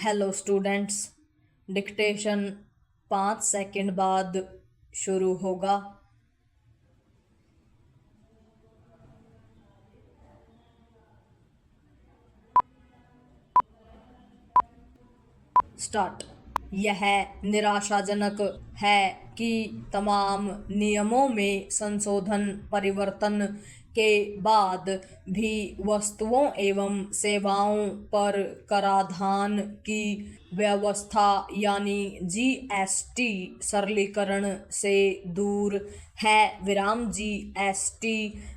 Hello students, dictation 5 second बाद शुरू होगा। स्टार्ट। यह निराशाजनक है कि तमाम नियमों में संशोधन परिवर्तन के बाद भी वस्तुओं एवं सेवाओं पर कराधान की व्यवस्था यानी जीएसटी सरलीकरण से दूर है। जीएसटी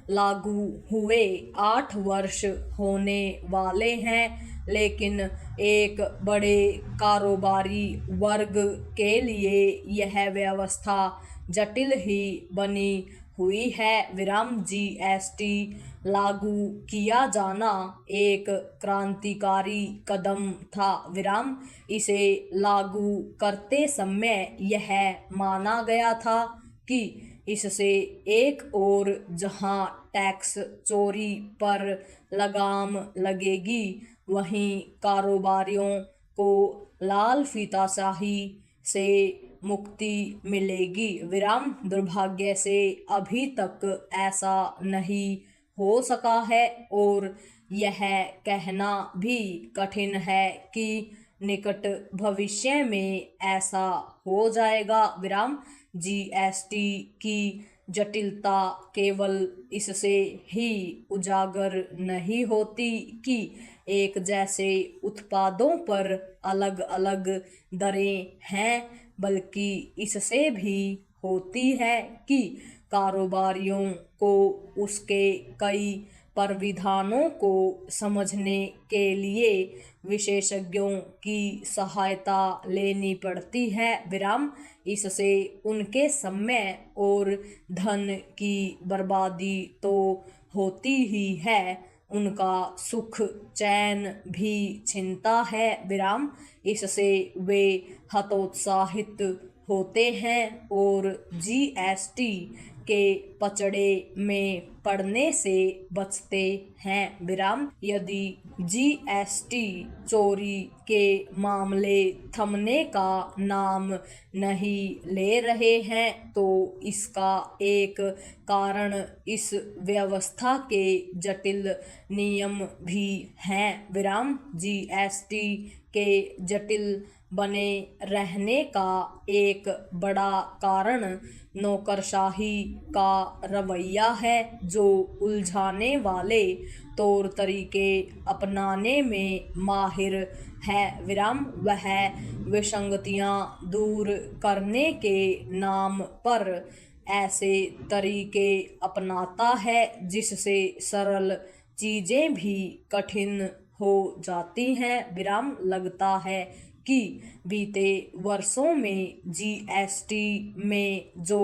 लागू हुए 8 वर्ष होने वाले हैं, लेकिन एक बड़े कारोबारी वर्ग के लिए यह व्यवस्था जटिल ही बनी हुई है। जीएसटी लागू किया जाना एक क्रांतिकारी कदम था। इसे लागू करते समय यह माना गया था कि इससे एक और जहां टैक्स चोरी पर लगाम लगेगी, वहीं कारोबारियों को लाल फीताशाही से मुक्ति मिलेगी। दुर्भाग्य से अभी तक ऐसा नहीं हो सका है और यह कहना भी कठिन है कि निकट भविष्य में ऐसा हो जाएगा। जीएसटी की जटिलता केवल इससे ही उजागर नहीं होती कि एक जैसे उत्पादों पर अलग अलग दरें हैं, बल्कि इससे भी होती है कि कारोबारियों को उसके कई परिविधानों को समझने के लिए विशेषज्ञों की सहायता लेनी पड़ती है। इससे उनके समय और धन की बर्बादी तो होती ही है, उनका सुख चैन भी छिनता है। इससे वे हतोत्साहित होते हैं और जीएसटी के पचड़े में पड़ने से बचते हैं। यदि जीएसटी चोरी के मामले थमने का नाम नहीं ले रहे हैं, तो इसका एक कारण इस व्यवस्था के जटिल नियम भी हैं। जीएसटी के जटिल बने रहने का एक बड़ा कारण नौकरशाही का रवैया है, जो उलझाने वाले तौर तरीके अपनाने में माहिर है। वह विसंगतियां दूर करने के नाम पर ऐसे तरीके अपनाता है जिससे सरल चीजें भी कठिन हो जाती हैं। लगता है कि बीते वर्षों में जीएसटी में जो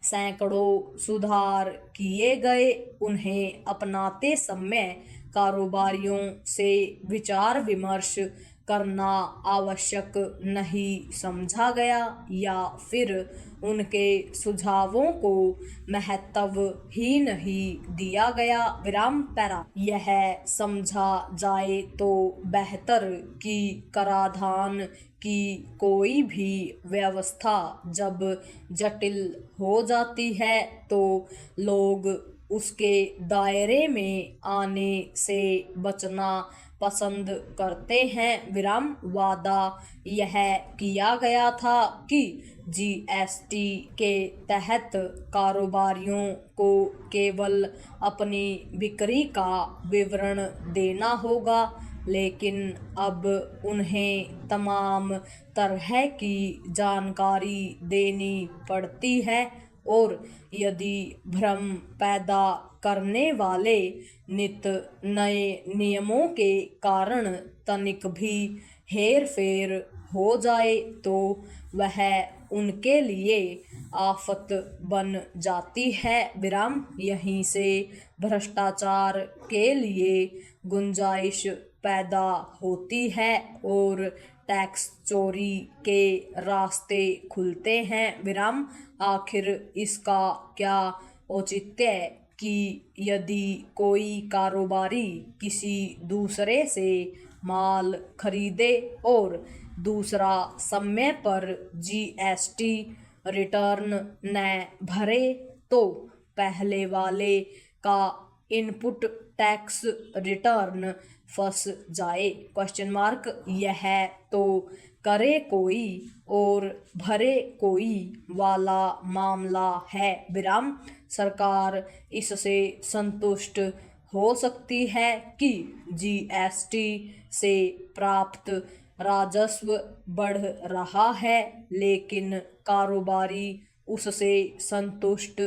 सैकड़ों सुधार किए गए, उन्हें अपनाते समय कारोबारियों से विचार विमर्श करना आवश्यक नहीं समझा गया, या फिर उनके सुझावों को महत्व ही नहीं दिया गया। यह समझा जाए तो बेहतर कि कराधान की कोई भी व्यवस्था जब जटिल हो जाती है तो लोग उसके दायरे में आने से बचना पसंद करते हैं। वादा यह किया गया था कि जीएसटी के तहत कारोबारियों को केवल अपनी बिक्री का विवरण देना होगा, लेकिन अब उन्हें तमाम तरह की जानकारी देनी पड़ती है और यदि भ्रम पैदा करने वाले नित नए नियमों के कारण तनिक भी हेर फेर हो जाए तो वह उनके लिए आफत बन जाती है। यहीं से भ्रष्टाचार के लिए गुंजाइश पैदा होती है और टैक्स चोरी के रास्ते खुलते हैं। आखिर इसका क्या औचित्य कि यदि कोई कारोबारी किसी दूसरे से माल खरीदे और दूसरा समय पर जीएसटी रिटर्न न भरे तो पहले वाले का इनपुट टैक्स रिटर्न फंस जाए। Question mark. यह तो करे कोई और भरे कोई वाला मामला है विराम। सरकार इससे संतुष्ट हो सकती है कि जीएसटी से प्राप्त राजस्व बढ़ रहा है, लेकिन कारोबारी उससे संतुष्ट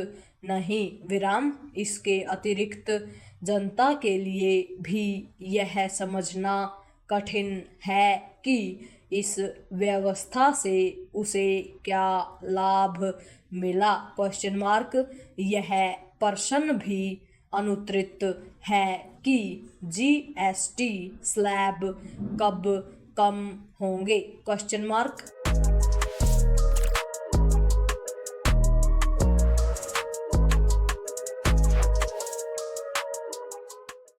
नहीं विराम। इसके अतिरिक्त जनता के लिए भी यह समझना कठिन है कि इस व्यवस्था से उसे क्या लाभ मिला। Question mark. यह प्रश्न भी अनुत्तरित है कि जीएसटी स्लैब कब कम होंगे। Question mark.